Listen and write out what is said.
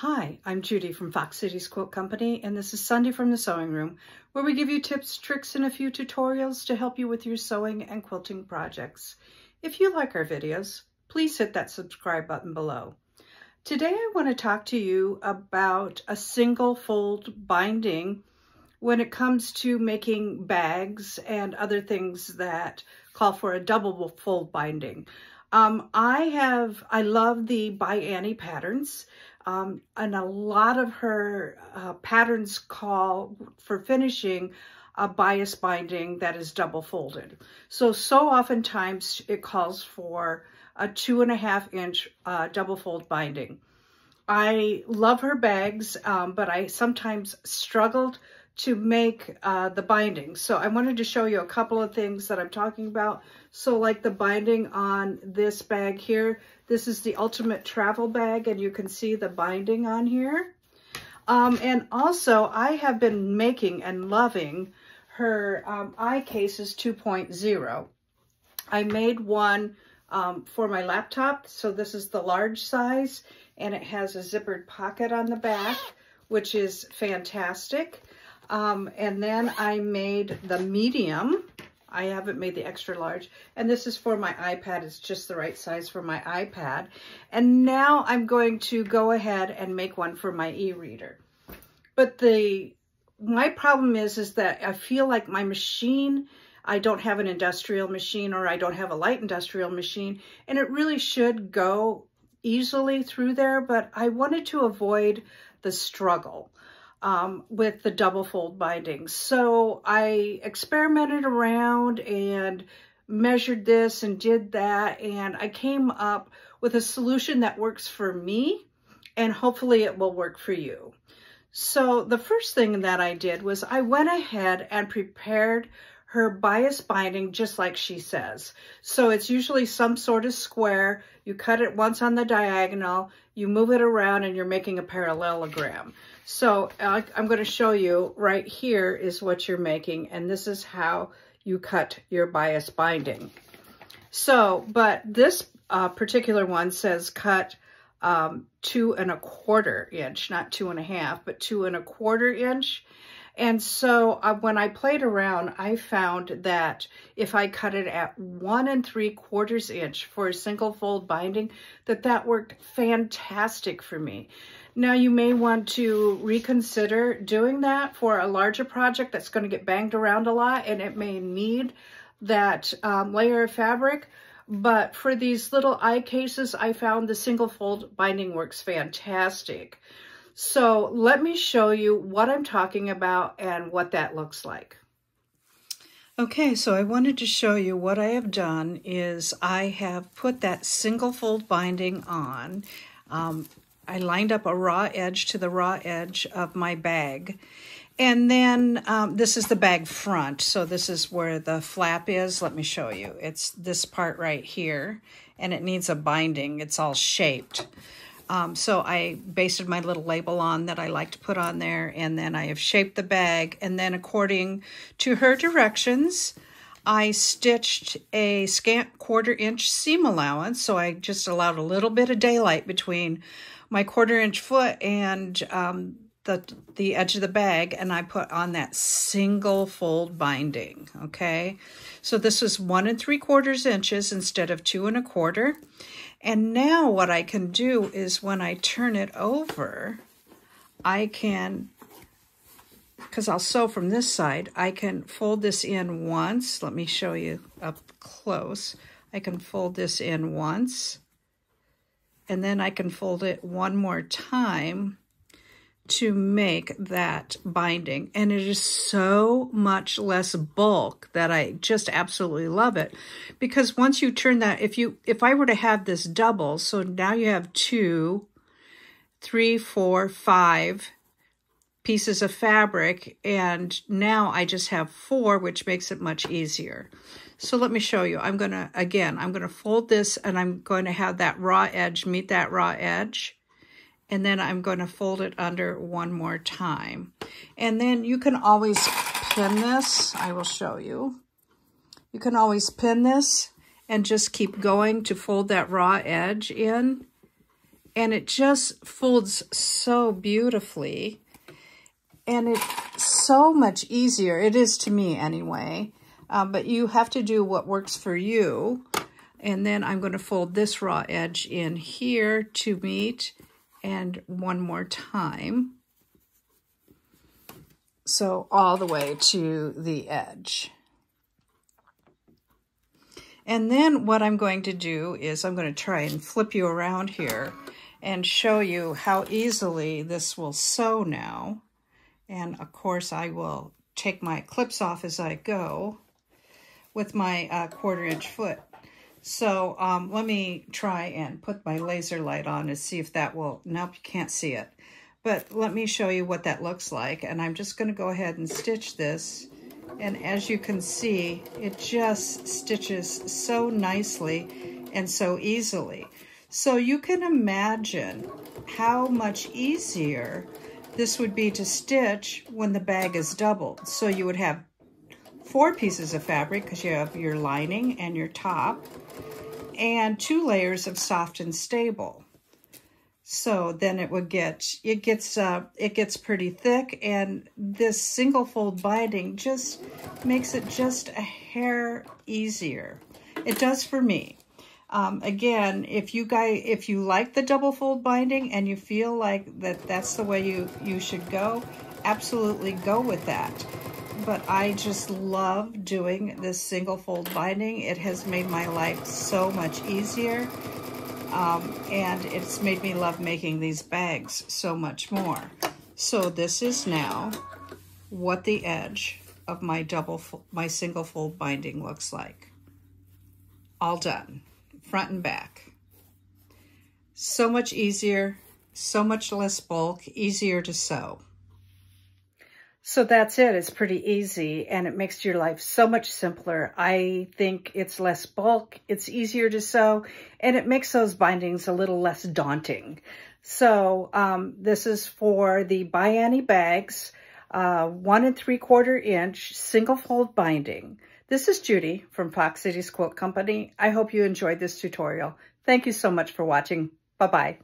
Hi, I'm Judy from Fox Cities Quilt Company, and this is Sunday from the Sewing Room, where we give you tips, tricks, and a few tutorials to help you with your sewing and quilting projects. If you like our videos, please hit that subscribe button below. Today I want to talk to you about a single fold binding when it comes to making bags and other things that call for a double fold binding. I love the By Annie patterns, and a lot of her patterns call for finishing a bias binding that is double folded. So oftentimes it calls for a 2.5 inch double fold binding. I love her bags, but I sometimes struggled to make the binding. So I wanted to show you a couple of things that I'm talking about. So like the binding on this bag here, this is the Ultimate Travel Bag, and you can see the binding on here. And also I have been making and loving her iCases 2.0. I made one for my laptop. So this is the large size, and it has a zippered pocket on the back, which is fantastic. And then I made the medium. I haven't made the extra large. And this is for my iPad. It's just the right size for my iPad. And now I'm going to go ahead and make one for my e-reader. But my problem is that I feel like my machine, I don't have an industrial machine, or I don't have a light industrial machine, and it really should go easily through there, but I wanted to avoid the struggle with the double fold binding. So I experimented around and measured this and did that, and I came up with a solution that works for me, and hopefully it will work for you. So the first thing that I did was I went ahead and prepared her bias binding just like she says. So it's usually some sort of square. You cut it once on the diagonal, you move it around, and you're making a parallelogram. So I'm going to show you right here is what you're making, and this is how you cut your bias binding. So, but this particular one says cut 2¼ inch, not 2.5, but 2¼ inch. And so when I played around, I found that if I cut it at 1¾ inch for a single fold binding, that worked fantastic for me. Now you may want to reconsider doing that for a larger project that's going to get banged around a lot, and it may need that layer of fabric. But for these little iCases, I found the single fold binding works fantastic. So let me show you what I'm talking about and what that looks like. Okay, so I wanted to show you what I have done is I have put that single fold binding on. I lined up a raw edge to the raw edge of my bag. And then this is the bag front. So this is where the flap is. Let me show you. It's this part right here, and it needs a binding. It's all shaped. So I basted my little label on that I like to put on there, and then I have shaped the bag, and then according to her directions, I stitched a scant 1/4 inch seam allowance. So I just allowed a little bit of daylight between my 1/4 inch foot and the edge of the bag, and I put on that single fold binding. Okay, so this was 1 3/4 inches instead of 2 1/4. And now what I can do is when I turn it over, I can, because I'll sew from this side, I can fold this in once. Let me show you up close. I can fold this in once, and then I can fold it one more time to make that binding. And it is so much less bulk that I just absolutely love it, because once you turn that, if I were to have this double, so now you have 2, 3, 4, 5 pieces of fabric, and now I just have 4, which makes it much easier. So let me show you. I'm going to fold this, and I'm going to have that raw edge meet that raw edge. And then I'm going to fold it under one more time. And then you can always pin this. I will show you. You can always pin this and just keep going to fold that raw edge in. and it just folds so beautifully. And it's so much easier. It is to me anyway. But you have to do what works for you. And then I'm going to fold this raw edge in here to meet, and one more time. So all the way to the edge. And then what I'm going to do is I'm going to try and flip you around here and show you how easily this will sew now. And of course I will take my clips off as I go with my 1/4 inch foot. So let me try and put my laser light on and see if that will, nope, you can't see it. But let me show you what that looks like. And I'm just going to go ahead and stitch this. And as you can see, it just stitches so nicely and so easily. So you can imagine how much easier this would be to stitch when the bag is doubled. So you would have 4 pieces of fabric because you have your lining and your top and 2 layers of soft and stable. So then it gets pretty thick, and this single fold binding just makes it just a hair easier. It does for me. Again, if you like the double fold binding and you feel like that's the way you should go, absolutely go with that. But I just love doing this single fold binding. It has made my life so much easier. And it's made me love making these bags so much more. So this is now what the edge of my single fold binding looks like. All done, front and back. So much easier, so much less bulk, easier to sew. So that's it. It's pretty easy, and it makes your life so much simpler. I think it's less bulk, it's easier to sew, and it makes those bindings a little less daunting. So this is for the By Annie bags, 1 3/4 inch single fold binding. This is Judy from Fox Cities Quilt Company. I hope you enjoyed this tutorial. Thank you so much for watching. Bye-bye.